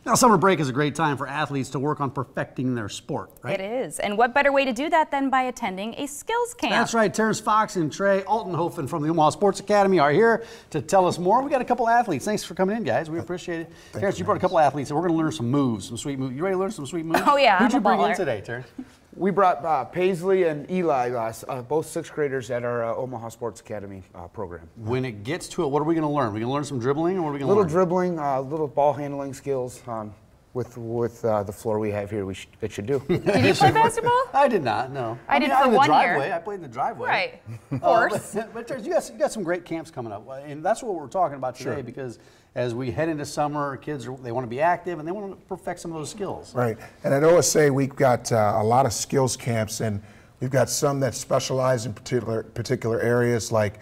Now, summer break is a great time for athletes to work on perfecting their sport, right? It is. And what better way to do that than by attending a skills camp? That's right. Terrence Fox and Trey Altenhofen from the Omaha Sports Academy are here to tell us more. We got a couple athletes. Thanks for coming in, guys. We appreciate it. Terrence, you brought a couple athletes, and we're going to learn some moves, some sweet moves. You ready to learn some sweet moves? Oh, yeah. Who'd you bring in today, Terrence? We brought Paisley and Eli, both sixth graders at our Omaha Sports Academy program. When it gets to it, what are we going to learn? Are we going to learn some dribbling, or what are we going to learn? Little dribbling, little ball handling skills. With the floor we have here, it should do. Did you play basketball? I did not, no. I did for 1 year. I played in the driveway. Right, of course. But Terrence, you got some great camps coming up, and that's what we're talking about today, because as we head into summer, kids, they want to be active, and they want to perfect some of those skills. Right, and at OSA, we've got a lot of skills camps, and we've got some that specialize in particular areas, like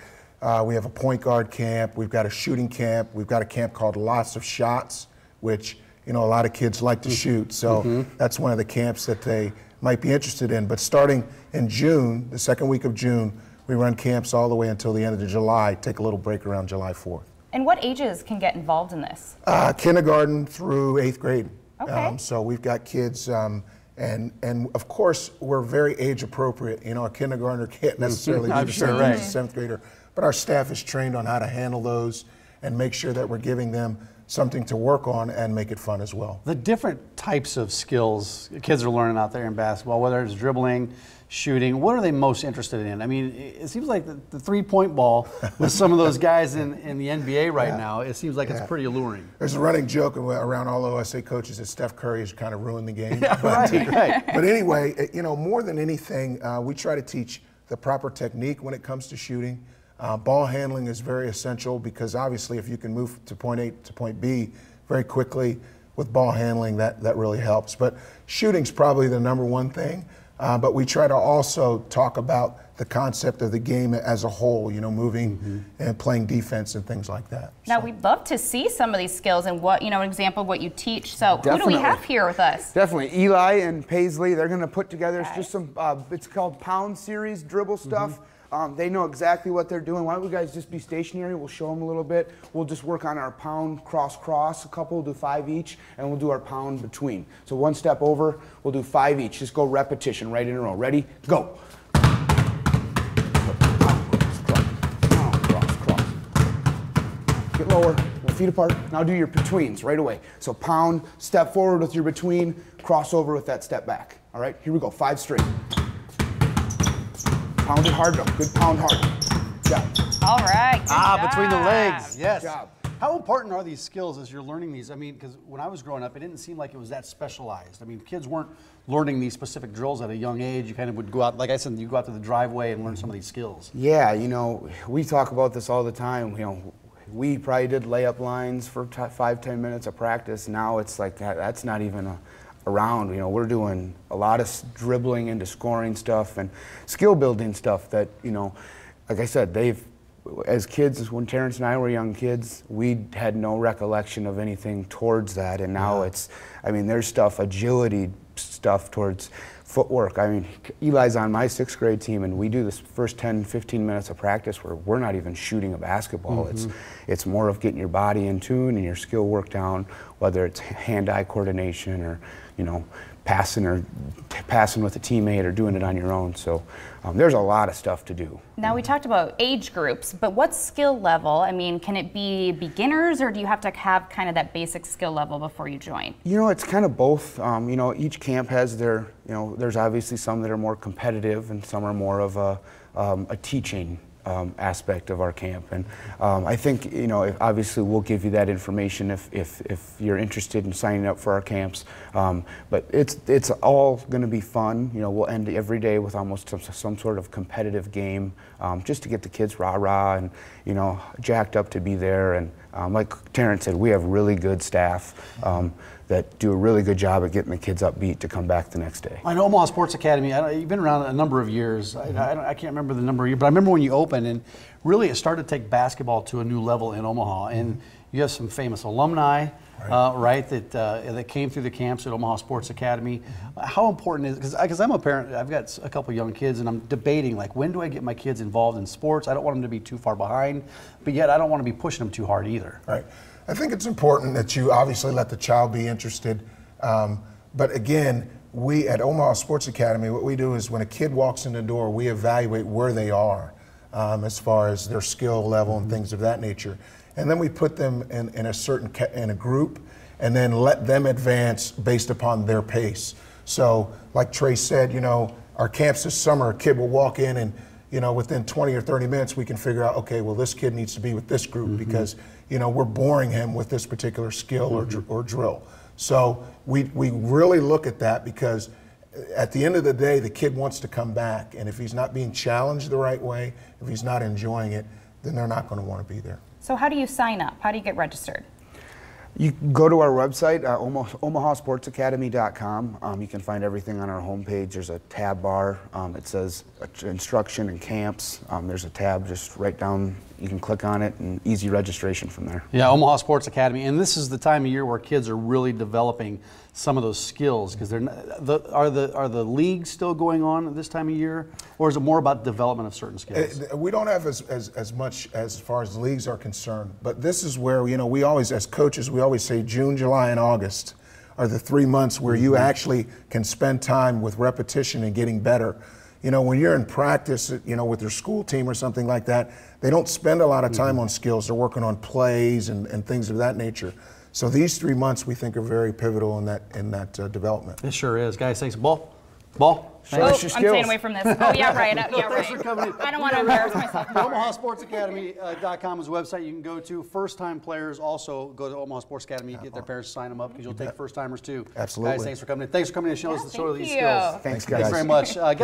we have a point guard camp, we've got a shooting camp, we've got a camp called Lots of Shots, which a lot of kids like to shoot, so that's one of the camps that they might be interested in. But starting in June, the second week of June, we run camps all the way until the end of July, take a little break around July 4th. And what ages can get involved in this? Kindergarten through 8th grade. Okay. So we've got kids, and of course, we're very age appropriate. A kindergartner can't necessarily do the same thing as a 7th grader, but our staff is trained on how to handle those and make sure that we're giving them something to work on and make it fun as well. The different types of skills kids are learning out there in basketball, whether it's dribbling, shooting, what are they most interested in? I mean, it seems like the three-point ball with some of those guys in the NBA right now, it seems like it's pretty alluring. There's a running joke around all OSA coaches that Steph Curry has kind of ruined the game. Yeah, right. But anyway, more than anything, we try to teach the proper technique when it comes to shooting. Ball handling is very essential, because obviously if you can move to point A to point B very quickly with ball handling, that really helps. But shooting's probably the #1 thing. But we try to also talk about the concept of the game as a whole, moving and playing defense and things like that. Now, we'd love to see some of these skills and an example of what you teach. So who do we have here with us? Definitely. Eli and Paisley, they're going to put together just some, it's called Pound Series dribble stuff. They know exactly what they're doing. Why don't you guys just be stationary? We'll show them a little bit. We'll just work on our pound cross, a couple, we'll do 5 each, and we'll do our pound between. So 1 step over, we'll do 5 each. Just go repetition right in a row. Ready? Go. Cross. Get lower, 1 feet apart. Now do your betweens right away. So pound, step forward with your between, cross over with that step back. All right, here we go, 5 straight. Pound it hard though. Good pound hard. Good job. All right. Good job. Between the legs. Yes. Good job. How important are these skills as you're learning these? I mean, because when I was growing up, it didn't seem like it was that specialized. I mean, kids weren't learning these specific drills at a young age. You kind of would go out, like I said, you go out to the driveway and learn some of these skills. Yeah, we talk about this all the time. We probably did layup lines for 5-10 minutes of practice. Now it's like that's not even around. We're doing a lot of dribbling into scoring stuff and skill building stuff that, like I said, as kids, when Terrence and I were young kids, we had no recollection of anything towards that, and now there's stuff, agility stuff towards footwork. I mean, Eli's on my 6th grade team, and we do this first 10-15 minutes of practice where we're not even shooting a basketball. It's more of getting your body in tune and your skill work down, whether it's hand-eye coordination or passing with a teammate or doing it on your own. So there's a lot of stuff to do. Now, we talked about age groups, but what skill level? I mean, can it be beginners, or do you have to have kind of that basic skill level before you join? It's kind of both. Each camp has their, there's obviously some that are more competitive and some are more of a teaching aspect of our camp, and I think obviously we'll give you that information if you're interested in signing up for our camps. But it's all going to be fun. We'll end every day with almost some sort of competitive game, just to get the kids rah-rah and jacked up to be there. And like Terrence said, we have really good staff that do a really good job at getting the kids upbeat to come back the next day. I know Omaha Sports Academy, you've been around a number of years. I can't remember the number of years, but I remember when you opened, and really it started to take basketball to a new level in Omaha. And you have some famous alumni, right, that came through the camps at Omaha Sports Academy. How important is, because I'm a parent, I've got a couple young kids, and I'm debating, like, when do I get my kids involved in sports? I don't want them to be too far behind, but yet I don't want to be pushing them too hard either. Right. I think it's important that you obviously let the child be interested. But again, we at Omaha Sports Academy, what we do is when a kid walks in the door, we evaluate where they are as far as their skill level and things of that nature. And then we put them in a certain in a group and then let them advance based upon their pace. So like Trey said, you know, our camps this summer, a kid will walk in and, you know, within 20 or 30 minutes, we can figure out, okay, well, this kid needs to be with this group because, you know, we're boring him with this particular skill or drill. So we really look at that because at the end of the day, the kid wants to come back. And if he's not being challenged the right way, if he's not enjoying it, then they're not going to want to be there. So how do you sign up? How do you get registered? You go to our website, omahasportsacademy.com. You can find everything on our homepage. There's a tab bar. It says instruction and camps. There's a tab just right down. You can click on it and easy registration from there. Yeah, Omaha Sports Academy. And this is the time of year where kids are really developing some of those skills because they're are the leagues still going on at this time of year, or is it more about development of certain skills? We don't have as much as far as leagues are concerned, but this is where, you know, we always, as coaches, we always say June, July, and August are the 3 months where you actually can spend time with repetition and getting better. You know, when you're in practice, you know, with your school team or something like that, they don't spend a lot of time on skills. They're working on plays and things of that nature. So these 3 months we think are very pivotal in that development. It sure is, guys. Thanks. Ball. Show us your I'm skills. staying away from this. Oh, yeah, right. Yeah, right. for coming in. I don't want to embarrass myself. OmahaSportsAcademy.com is a website you can go to. First-time players also go to Omaha Sports Academy, get their parents to sign them up because you'll take first-timers too. Absolutely. Guys, thanks for coming in. Thanks for coming in and showing us the Thank these you. skills. Thanks, guys. Thanks very much. Guess